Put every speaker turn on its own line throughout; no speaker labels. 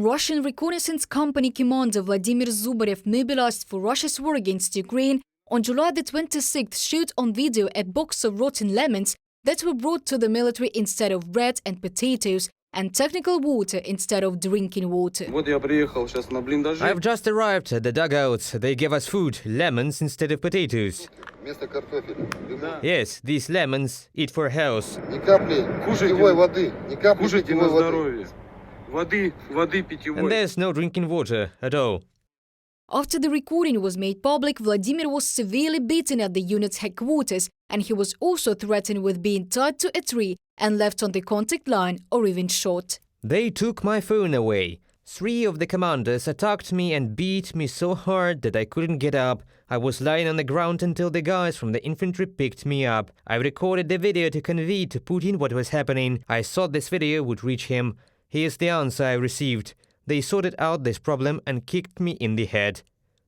Russian reconnaissance company commander Vladimir Zubarev, mobilized for Russia's war against Ukraine, on July the 26th showed on video a box of rotten lemons that were brought to the military instead of bread and potatoes, and technical water instead of drinking water.
I've just arrived at the dugouts. They gave us food, lemons instead of potatoes. Yes, these lemons eat for health. And there's no drinking water at all.
After the recording was made public, Vladimir was severely beaten at the unit's headquarters, and he was also threatened with being tied to a tree and left on the contact line or even shot.
They took my phone away. 3 of the commanders attacked me and beat me so hard that I couldn't get up. I was lying on the ground until the guys from the infantry picked me up. I recorded the video to convey to Putin what was happening. I thought this video would reach him. Here's the answer I received. They sorted out this problem and kicked me in the head.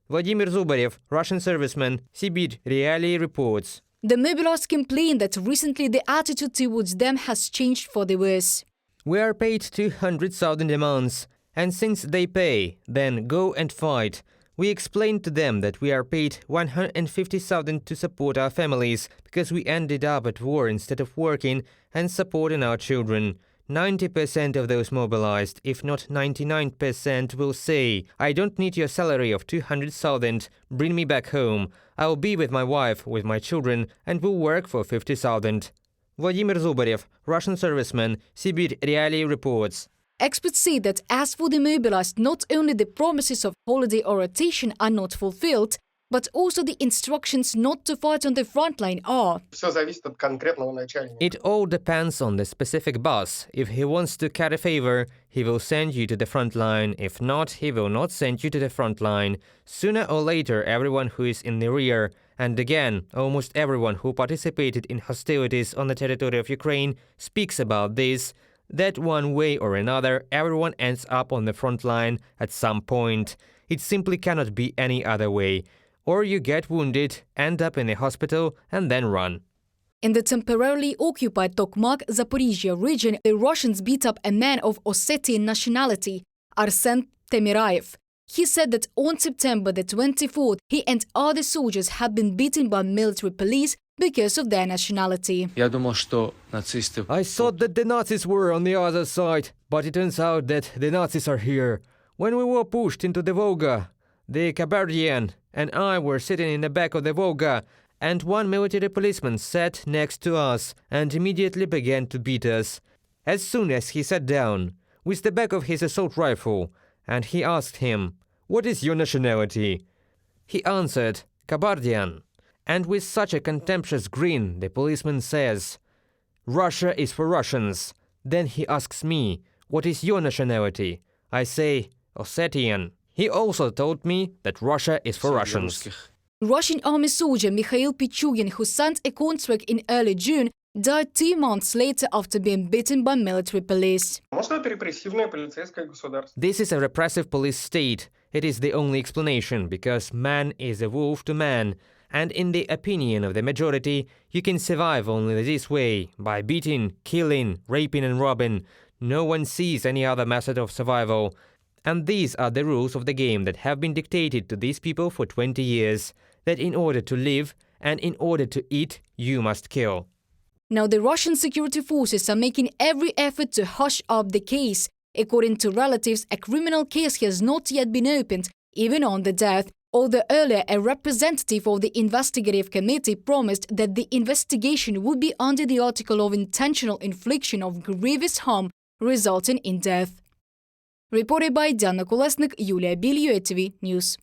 Vladimir Zubarev, Russian serviceman, Sibir Reality reports.
The mobilized complained that recently the attitude towards them has changed for the worse.
We are paid 200,000 a month, and since they pay, then go and fight. We explained to them that we are paid 150,000 to support our families, because we ended up at war instead of working and supporting our children. 90% of those mobilized, if not 99%, will say, I don't need your salary of 200,000, bring me back home. I'll be with my wife, with my children, and will work for 50,000. Vladimir Zubarev, Russian serviceman, Sibir Reality reports.
Experts say that as for the mobilized, not only the promises of holiday or rotation are not fulfilled, but also the instructions not to fight on the front line are.
It all depends on the specific boss. If he wants to cut a favor, he will send you to the front line. If not, he will not send you to the front line. Sooner or later, everyone who is in the rear, and again, almost everyone who participated in hostilities on the territory of Ukraine, speaks about this, that one way or another, everyone ends up on the front line at some point. It simply cannot be any other way. Or you get wounded, end up in a hospital, and then run.
In the temporarily occupied Tokmak, Zaporizhia region, the Russians beat up a man of Ossetian nationality, Arsen Temirayev. He said that on September the 24th, he and other soldiers had been beaten by military police because of their nationality.
I thought that the Nazis were on the other side, but it turns out that the Nazis are here. When we were pushed into the Volga, the Kabardian and I were sitting in the back of the Volga, and one military policeman sat next to us and immediately began to beat us. As soon as he sat down, with the back of his assault rifle, and he asked him, "What is your nationality?" He answered, "Kabardian." And with such a contemptuous grin, the policeman says, "Russia is for Russians." Then he asks me, "What is your nationality?" I say, "Ossetian." He also told me that Russia is for Russians.
Russian army soldier Mikhail Pichugin, who signed a contract in early June, died 2 months later after being beaten by military police.
This is a repressive police state. It is the only explanation, because man is a wolf to man, and in the opinion of the majority, you can survive only this way, by beating, killing, raping and robbing. No one sees any other method of survival. And these are the rules of the game that have been dictated to these people for 20 years, that in order to live and in order to eat, you must kill.
Now the Russian security forces are making every effort to hush up the case. According to relatives, a criminal case has not yet been opened, even on the death, although earlier a representative of the investigative committee promised that the investigation would be under the article of intentional infliction of grievous harm resulting in death. Reported by Diana Kolesnik, Yulia Bil, UATV News.